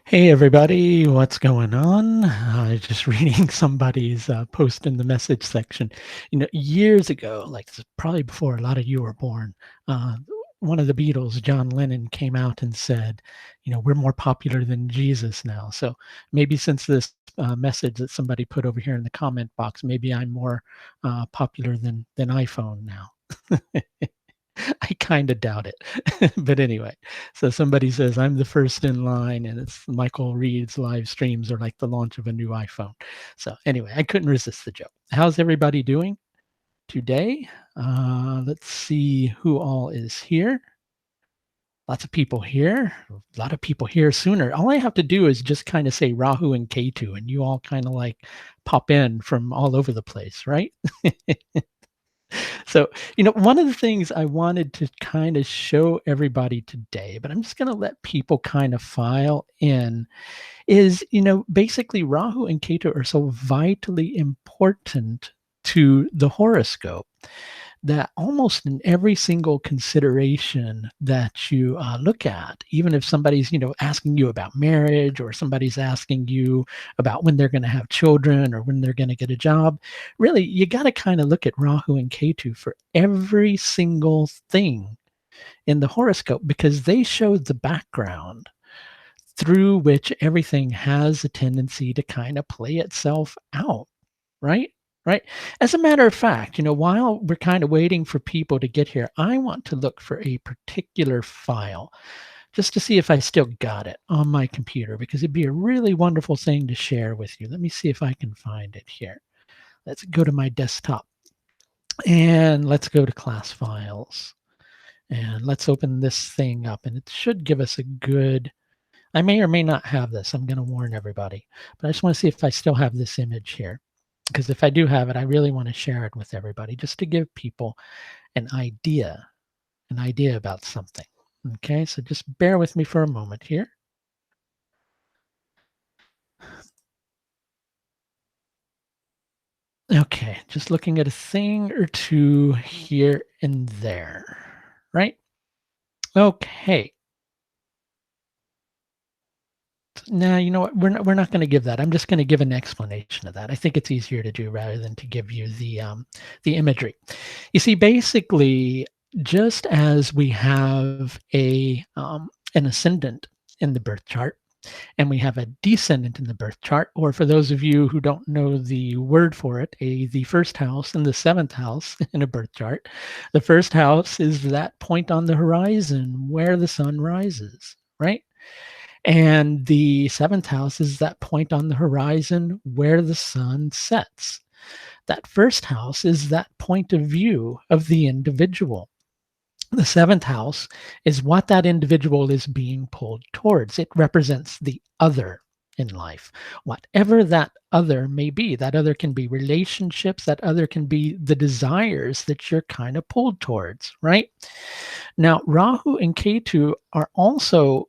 Hey everybody, what's going on? Just reading somebody's post in the message section. Years ago, like this is probably before a lot of you were born, uh, one of the Beatles, John Lennon, came out and said, we're more popular than Jesus now. So maybe since this message that somebody put over here in the comment box, maybe I'm more popular than iPhone now. I kind of doubt it. But anyway, so somebody says, I'm the first in line, and it's Michael Reed's live streams are like the launch of a new iPhone. So anyway, I couldn't resist the joke. How's everybody doing today? Let's see who all is here. Lots of people here. A lot of people here sooner. All I have to do is just kind of say Rahu and Ketu, and you all kind of like pop in from all over the place, right? So, one of the things I wanted to kind of show everybody today, but I'm just going to let people kind of file in, is, basically Rahu and Ketu are so vitally important to the horoscope that almost in every single consideration that you look at, even if somebody's, asking you about marriage, or somebody's asking you about when they're going to have children or when they're going to get a job, really, you got to kind of look at Rahu and Ketu for every single thing in the horoscope, because they show the background through which everything has a tendency to kind of play itself out, right? Right. As a matter of fact, while we're kind of waiting for people to get here, I want to look for a particular file just to see if I still got it on my computer, because it'd be a really wonderful thing to share with you. Let me see if I can find it here. Let's go to my desktop and let's go to class files, and let's open this thing up, and it should give us a good, I may or may not have this. I'm going to warn everybody, but I just want to see if I still have this image here. Because if I do have it, I really want to share it with everybody just to give people an idea about something. Okay, so just bear with me for a moment here. Okay, just looking at a thing or two here and there, right? Okay. Now, you know what? We're not going to give that. I'm just going to give an explanation of that. I think it's easier to do rather than to give you the imagery. You see, basically, just as we have an ascendant in the birth chart, and we have a descendant in the birth chart, or for those of you who don't know the word for it, the first house and the seventh house in a birth chart. The first house is that point on the horizon where the sun rises, right? And the seventh house is that point on the horizon where the sun sets. That first house is that point of view of the individual. The seventh house is what that individual is being pulled towards. It represents the other in life, whatever that other may be. That other can be relationships, that other can be the desires that you're kind of pulled towards, right? Now, Rahu and Ketu are also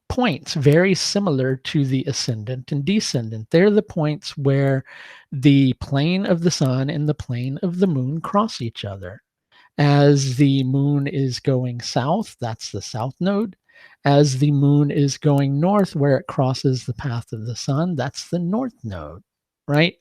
points very similar to the ascendant and descendant. They're the points where the plane of the sun and the plane of the moon cross each other. As the moon is going south, that's the south node. As the moon is going north, where it crosses the path of the sun, that's the north node, right?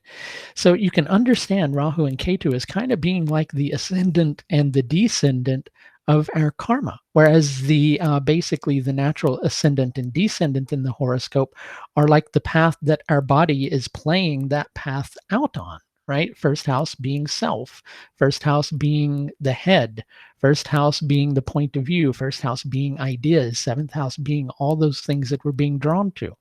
So you can understand Rahu and Ketu as kind of being like the ascendant and the descendant of our karma, whereas the basically the natural ascendant and descendant in the horoscope are like the path that our body is playing that path out on, right? First house being self, first house being the head, first house being the point of view, first house being ideas, seventh house being all those things that we're being drawn to.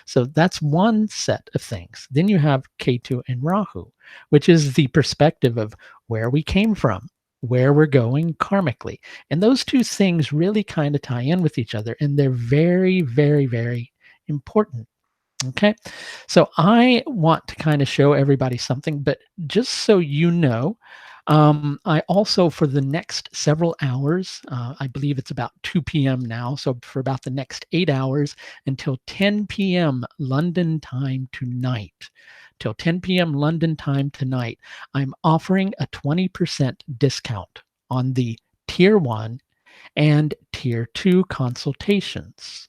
So that's one set of things. Then you have Ketu and Rahu, which is the perspective of where we came from, where we're going karmically. And those two things really kind of tie in with each other, and they're very, very, very important. Okay. So I want to kind of show everybody something, but just so you know, I also, for the next several hours, I believe it's about 2 p.m. now. So for about the next 8 hours until 10 p.m. London time tonight, till 10 p.m. London time tonight, I'm offering a 20% discount on the tier 1 and tier 2 consultations.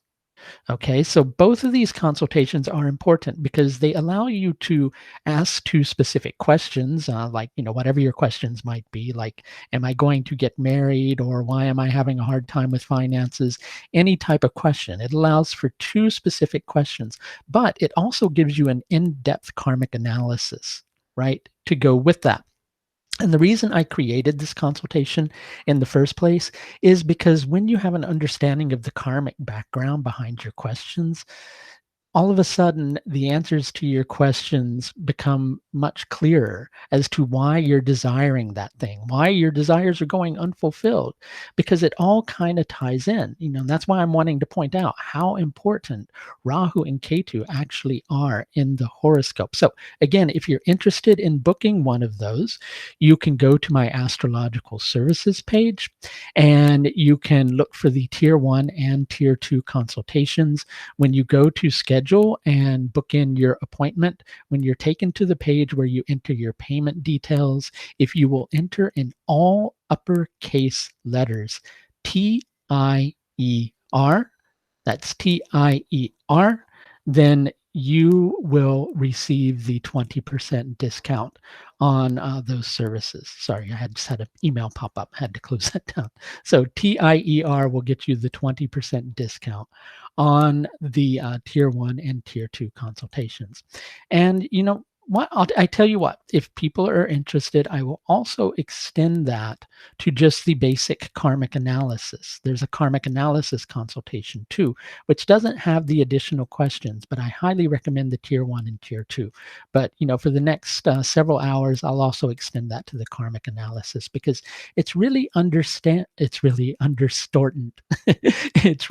Okay, so both of these consultations are important because they allow you to ask two specific questions, like, whatever your questions might be, like, am I going to get married, or why am I having a hard time with finances? Any type of question. It allows for two specific questions, but it also gives you an in depth karmic analysis, right, to go with that. And the reason I created this consultation in the first place is because when you have an understanding of the karmic background behind your questions, all of a sudden the answers to your questions become much clearer as to why you're desiring that thing, why your desires are going unfulfilled, because it all kind of ties in. And that's why I'm wanting to point out how important Rahu and Ketu actually are in the horoscope. So again, if you're interested in booking one of those, you can go to my astrological services page and you can look for the tier 1 and tier 2 consultations. When you go to schedule and book in your appointment, when you're taken to the page where you enter your payment details, if you will enter in all uppercase letters TIER, that's TIER, then you will receive the 20% discount on those services. Sorry, I just had an email pop up, had to close that down. So TIER will get you the 20% discount on the tier 1 and tier 2 consultations. And what, I tell you what, if people are interested, I will also extend that to just the basic karmic analysis. There's a karmic analysis consultation too, which doesn't have the additional questions, but I highly recommend the tier 1 and tier 2. But for the next several hours, I'll also extend that to the karmic analysis because it's really understortent. It's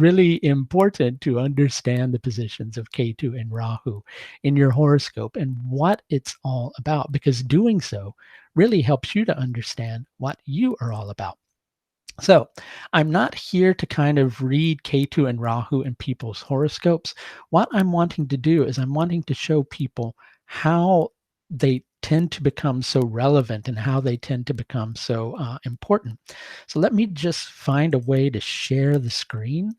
really important to understand the positions of Ketu and Rahu in your horoscope and what it's all about, because doing so really helps you to understand what you are all about. So I'm not here to kind of read Ketu and Rahu in people's horoscopes. What I'm wanting to do is I'm wanting to show people how they tend to become so relevant and how they tend to become so important. So let me just find a way to share the screen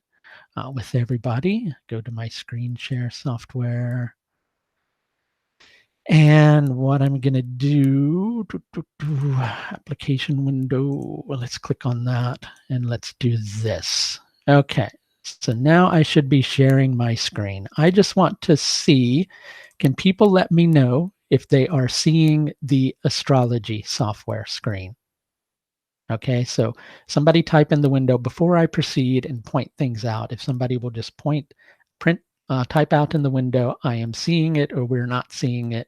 with everybody. Go to my screen share software. And what I'm going to do, application window, well, let's click on that and let's do this. Okay, so now I should be sharing my screen. I just want to see, can people let me know if they are seeing the astrology software screen? Okay, so somebody type in the window before I proceed and point things out. If somebody will just type out in the window, I am seeing it or we're not seeing it,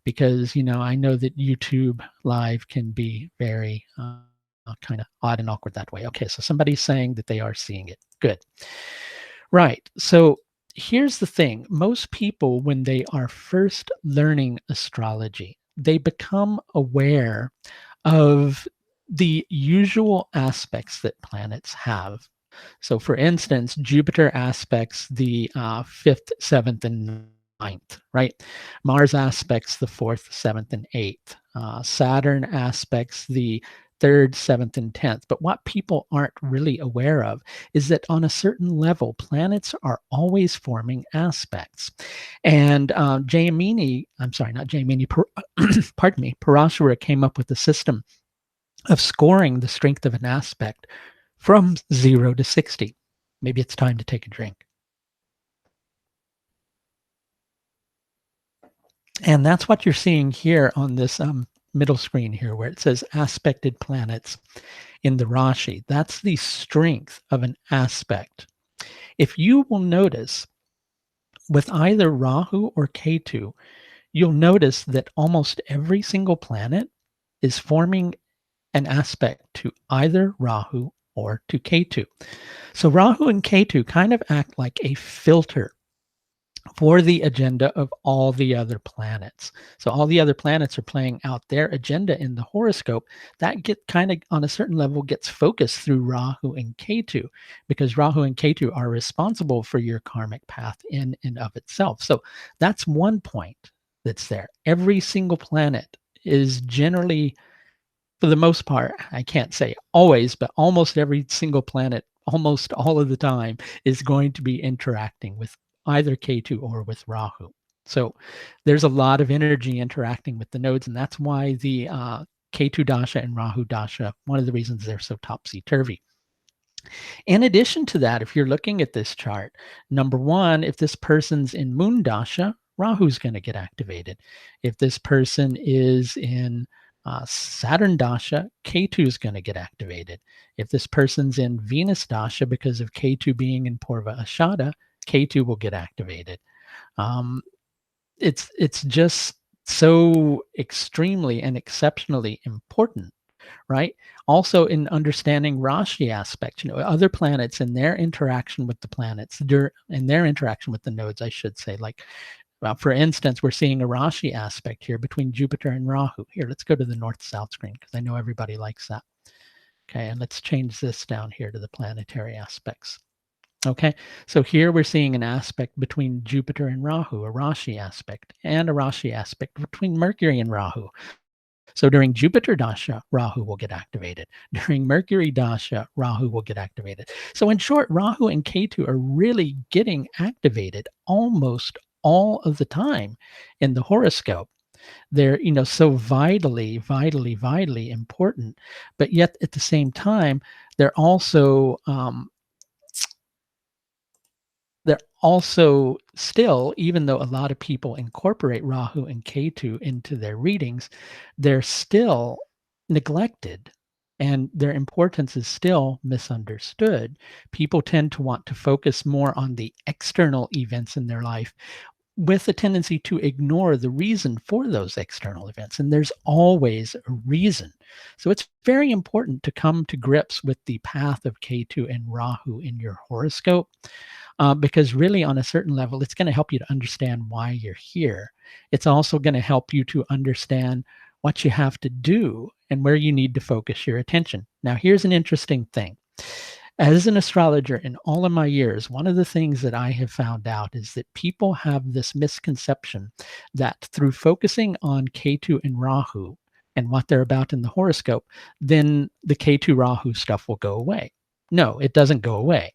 because I know that YouTube Live can be very kind of odd and awkward that way. Okay, so somebody's saying that they are seeing it. Good. Right. So here's the thing. Most people, when they are first learning astrology, they become aware of the usual aspects that planets have. So, for instance, Jupiter aspects the 5th, 7th, and 9th, right? Mars aspects the 4th, 7th, and 8th. Saturn aspects the 3rd, 7th, and 10th. But what people aren't really aware of is that on a certain level, planets are always forming aspects. And pardon me, Parashara came up with a system of scoring the strength of an aspect from 0 to 60. Maybe it's time to take a drink. And that's what you're seeing here on this middle screen here, where it says aspected planets in the Rashi. That's the strength of an aspect. If you will notice, with either Rahu or Ketu, you'll notice that almost every single planet is forming an aspect to either Rahu or to Ketu. So Rahu and Ketu kind of act like a filter for the agenda of all the other planets. So all the other planets are playing out their agenda in the horoscope. That get kind of on a certain level gets focused through Rahu and Ketu, because Rahu and Ketu are responsible for your karmic path in and of itself. So that's one point that's there. Every single planet is generally, for the most part, I can't say always, but almost every single planet almost all of the time is going to be interacting with either Ketu or with Rahu. So there's a lot of energy interacting with the nodes, and that's why the Ketu dasha and Rahu dasha, one of the reasons they're so topsy-turvy. In addition to that, if you're looking at this chart, number one, if this person's in Moon Dasha, Rahu's going to get activated. If this person is in Saturn Dasha, Ketu is going to get activated. If this person's in Venus Dasha, because of Ketu being in Purva Ashadha, Ketu will get activated. It's just so extremely and exceptionally important, right? Also, in understanding Rashi aspects, other planets and their interaction with the planets, and their interaction with the nodes, I should say. Like, for instance, we're seeing a Rashi aspect here between Jupiter and Rahu. Here, let's go to the north-south screen because I know everybody likes that. Okay, and let's change this down here to the planetary aspects. Okay, so here we're seeing an aspect between Jupiter and Rahu, a Rashi aspect, and a Rashi aspect between Mercury and Rahu. So during Jupiter Dasha, Rahu will get activated. During Mercury Dasha, Rahu will get activated. So in short, Rahu and Ketu are really getting activated almost all of the time in the horoscope. They're, so vitally, vitally, vitally important. But yet at the same time, they're also still, even though a lot of people incorporate Rahu and Ketu into their readings, they're still neglected and their importance is still misunderstood. People tend to want to focus more on the external events in their life with a tendency to ignore the reason for those external events. And there's always a reason. So it's very important to come to grips with the path of Ketu and Rahu in your horoscope. Because really, on a certain level, it's going to help you to understand why you're here. It's also going to help you to understand what you have to do and where you need to focus your attention. Now, here's an interesting thing. As an astrologer, in all of my years, one of the things that I have found out is that people have this misconception that through focusing on Ketu and Rahu and what they're about in the horoscope, then the Ketu Rahu stuff will go away. No, it doesn't go away.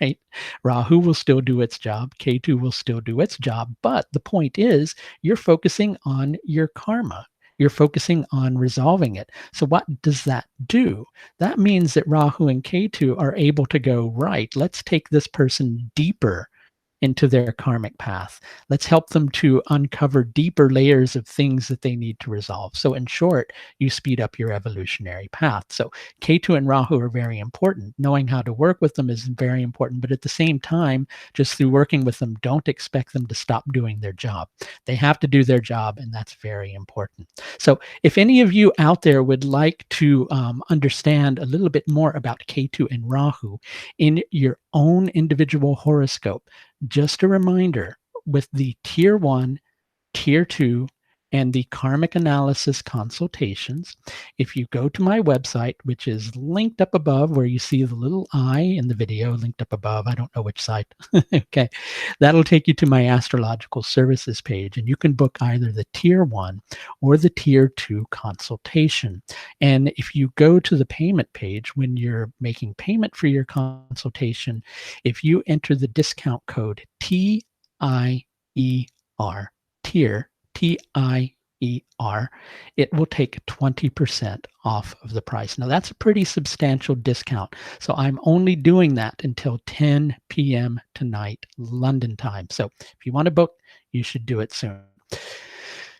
Right? Rahu will still do its job. Ketu will still do its job. But the point is, you're focusing on your karma. You're focusing on resolving it. So what does that do? That means that Rahu and Ketu are able to go, right, let's take this person deeper into their karmic path. Let's help them to uncover deeper layers of things that they need to resolve. So in short, you speed up your evolutionary path. So Ketu and Rahu are very important. Knowing how to work with them is very important, but at the same time, just through working with them, don't expect them to stop doing their job. They have to do their job, and that's very important. So if any of you out there would like to understand a little bit more about Ketu and Rahu in your own individual horoscope, just a reminder, with the Tier 1, Tier 2, and the karmic analysis consultations, if you go to my website, which is linked up above where you see the little I in the video linked up above, I don't know which site, okay, that'll take you to my astrological services page, and you can book either the Tier 1 or the Tier 2 consultation. And if you go to the payment page when you're making payment for your consultation, if you enter the discount code TIER, tier, TIER, it will take 20% off of the price. Now, that's a pretty substantial discount. So I'm only doing that until 10 p.m. tonight, London time. So if you want to book, you should do it soon.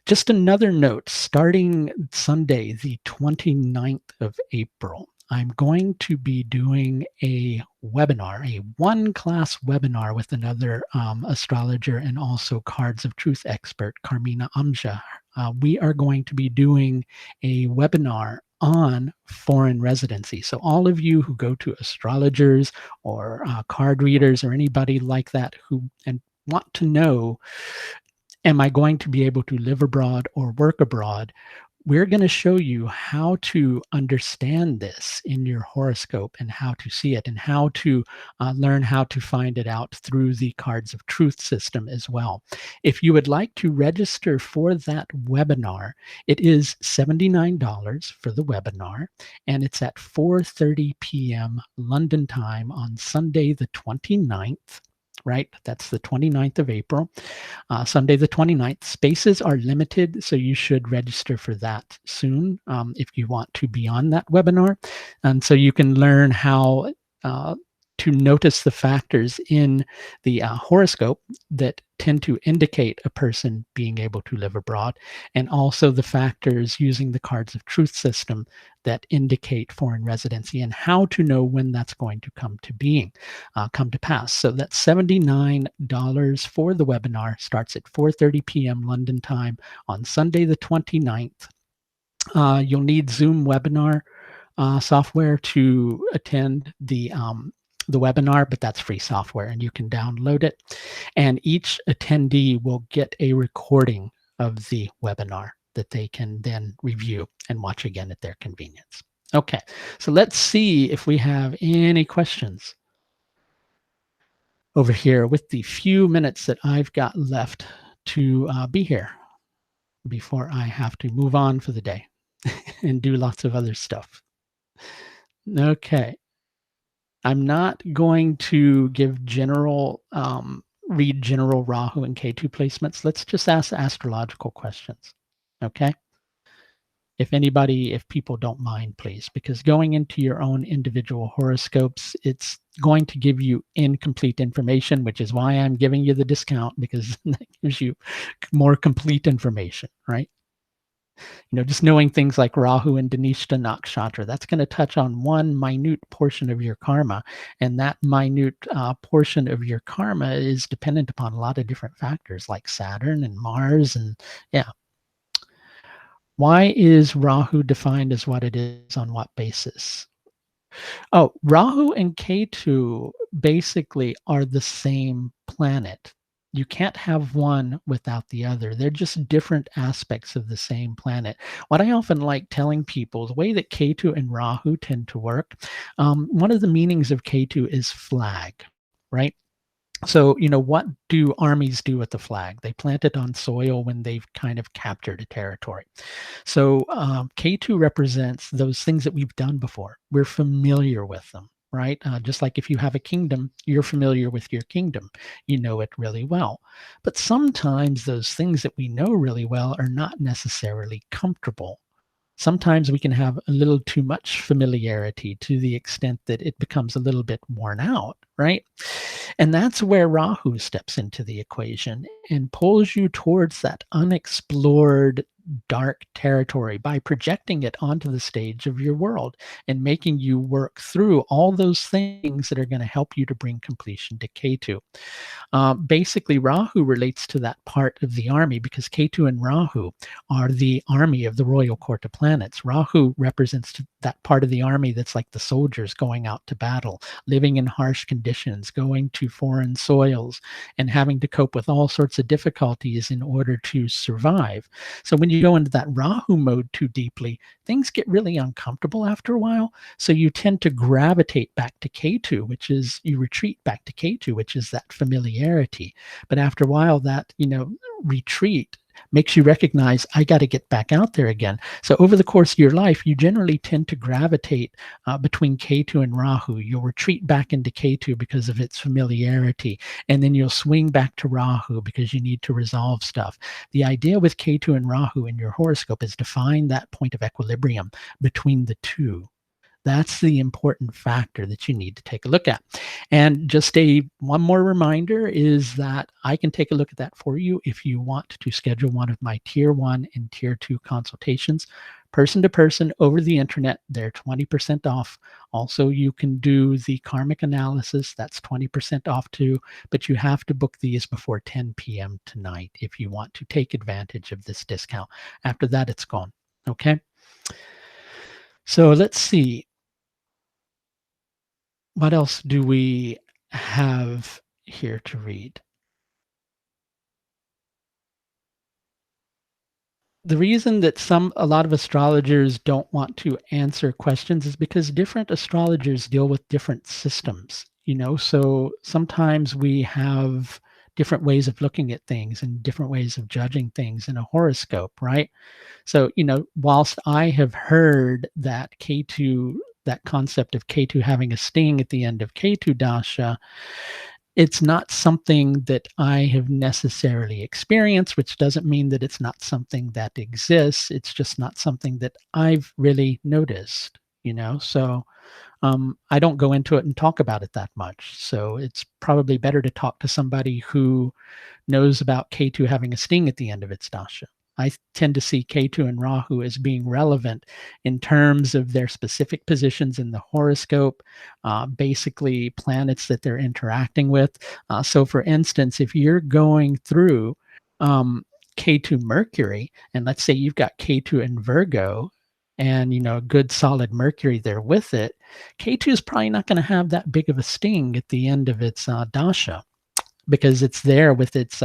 Just another note, starting Sunday, the 29th of April, I'm going to be doing a webinar, a one-class webinar with another astrologer and also Cards of Truth expert, Carmina Amja. We are going to be doing a webinar on foreign residency. So all of you who go to astrologers or card readers or anybody like that who want to know, am I going to be able to live abroad or work abroad? We're going to show you how to understand this in your horoscope and how to see it and how to learn how to find it out through the Cards of Truth system as well. If you would like to register for that webinar, it is $79 for the webinar, and it's at 4:30 p.m. London time on Sunday the 29th. Right? That's the 29th of April. Sunday the 29th. Spaces are limited, so you should register for that soon if you want to be on that webinar. And so you can learn how to notice the factors in the horoscope that tend to indicate a person being able to live abroad, and also the factors using the Cards of Truth system that indicate foreign residency and how to know when that's going to come to pass. So that's $79 for the webinar. Starts at 4:30 p.m. London time on Sunday the 29th. You'll need Zoom webinar software to attend the webinar, but that's free software and you can download it. And each attendee will get a recording of the webinar that they can then review and watch again at their convenience. Okay, so let's see if we have any questions over here with the few minutes that I've got left to be here before I have to move on for the day and do lots of other stuff. Okay. I'm not going to give read general Rahu and Ketu placements. Let's just ask astrological questions. Okay. If people don't mind, please, because going into your own individual horoscopes, it's going to give you incomplete information, which is why I'm giving you the discount, because that gives you more complete information, right? Just knowing things like Rahu and Dhanishta Nakshatra, that's going to touch on one minute portion of your karma. And that minute portion of your karma is dependent upon a lot of different factors like Saturn and Mars. And yeah. Why is Rahu defined as what it is on what basis? Oh, Rahu and Ketu basically are the same planet. You can't have one without the other. They're just different aspects of the same planet. What I often like telling people, the way that Ketu and Rahu tend to work, one of the meanings of Ketu is flag, right? So, what do armies do with the flag? They plant it on soil when they've kind of captured a territory. So K2 represents those things that we've done before. We're familiar with them, right? Just like if you have a kingdom, you're familiar with your kingdom. You know it really well. But sometimes those things that we know really well are not necessarily comfortable. Sometimes we can have a little too much familiarity to the extent that it becomes a little bit worn out, right? And that's where Rahu steps into the equation and pulls you towards that unexplored dark territory by projecting it onto the stage of your world and making you work through all those things that are going to help you to bring completion to Ketu. Basically, Rahu relates to that part of the army because Ketu and Rahu are the army of the royal court of planets. Rahu represents that part of the army that's like the soldiers going out to battle, living in harsh conditions, going to foreign soils, and having to cope with all sorts of difficulties in order to survive. So when you go into that Rahu mode too deeply, things get really uncomfortable after a while. So you tend to gravitate back to Ketu, which is you retreat back to Ketu, which is that familiarity. But after a while, that retreat makes you recognize I got to get back out there again. So over the course of your life, you generally tend to gravitate between Ketu and Rahu. You'll retreat back into Ketu because of its familiarity, and then you'll swing back to Rahu because you need to resolve stuff. The idea with Ketu and Rahu in your horoscope is to find that point of equilibrium between the two. That's the important factor that you need to take a look at. And just one more reminder is that I can take a look at that for you if you want to schedule one of my tier 1 and tier 2 consultations, person to person over the internet. They're 20% off. Also, you can do the karmic analysis. That's 20% off too, but you have to book these before 10 p.m. tonight if you want to take advantage of this discount. After that, it's gone. Okay. So let's see. What else do we have here to read? The reason that a lot of astrologers don't want to answer questions is because different astrologers deal with different systems, so sometimes we have different ways of looking at things and different ways of judging things in a horoscope, right? So, whilst I have heard that K2, that concept of K2 having a sting at the end of K2 dasha, it's not something that I have necessarily experienced, which doesn't mean that it's not something that exists. It's just not something that I've really noticed, So I don't go into it and talk about it that much. So it's probably better to talk to somebody who knows about Ketu having a sting at the end of its dasha. I tend to see Ketu and Rahu as being relevant in terms of their specific positions in the horoscope, basically planets that they're interacting with. So, for instance, if you're going through Ketu Mercury, and let's say you've got Ketu in Virgo, and a good solid Mercury there with it, Ketu is probably not going to have that big of a sting at the end of its dasha because it's there with its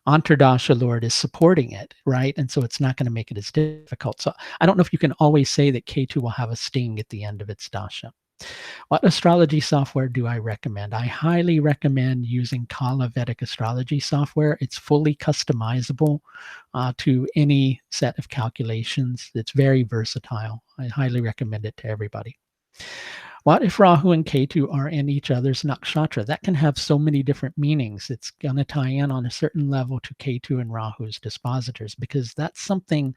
Antardasha Lord is supporting it, right? And so it's not going to make it as difficult. So I don't know if you can always say that Ketu will have a sting at the end of its dasha. What astrology software do I recommend? I highly recommend using Kala Vedic astrology software. It's fully customizable to any set of calculations. It's very versatile. I highly recommend it to everybody. What if Rahu and Ketu are in each other's nakshatra? That can have so many different meanings. It's going to tie in on a certain level to Ketu and Rahu's dispositors because that's something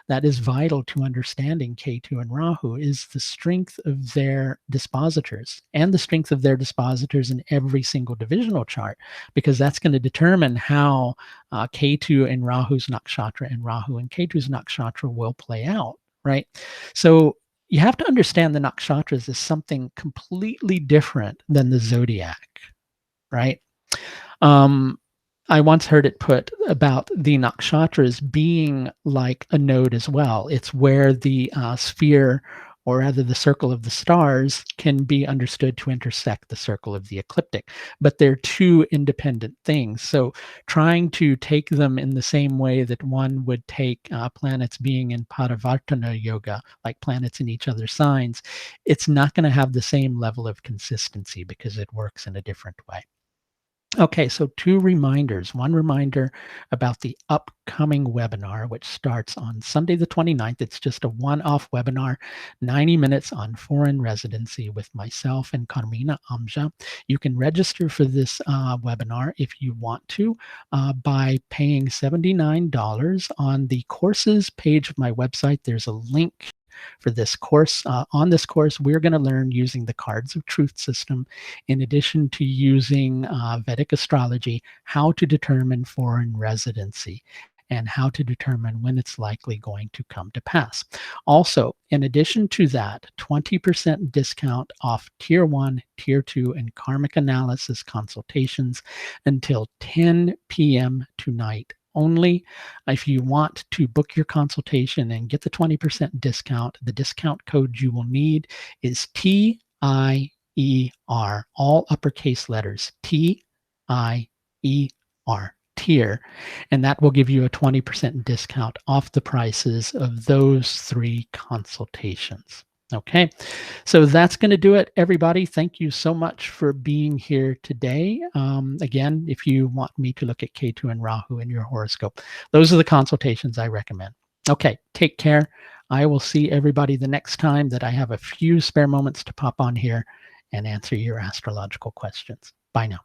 that is vital to understanding Ketu and Rahu is the strength of their dispositors and the strength of their dispositors in every single divisional chart because that's going to determine how Ketu and Rahu's nakshatra and Rahu and Ketu's nakshatra will play out, right? So you have to understand the nakshatras as something completely different than the zodiac, right? Um, I once heard it put about the nakshatras being like a node as well. It's where the sphere, or rather the circle of the stars, can be understood to intersect the circle of the ecliptic. But they're two independent things. So trying to take them in the same way that one would take planets being in Parivartana yoga, like planets in each other's signs, it's not going to have the same level of consistency because it works in a different way. Okay, so two reminders. One reminder about the upcoming webinar, which starts on Sunday the 29th. It's just a one-off webinar, 90 minutes on foreign residency with myself and Carmina Amja. You can register for this webinar if you want to by paying $79 on the courses page of my website. There's a link for this course. On this course, we're going to learn using the Cards of Truth system, in addition to using Vedic astrology, how to determine foreign residency and how to determine when it's likely going to come to pass. Also, in addition to that, 20% discount off Tier 1, Tier 2, and karmic analysis consultations until 10 p.m. tonight only. If you want to book your consultation and get the 20% discount, the discount code you will need is TIER, all uppercase letters, TIER, tier, and that will give you a 20% discount off the prices of those 3 consultations. Okay, so that's going to do it, everybody. Thank you so much for being here today. Again, if you want me to look at Ketu and Rahu in your horoscope, those are the consultations I recommend. Okay, take care. I will see everybody the next time that I have a few spare moments to pop on here and answer your astrological questions. Bye now.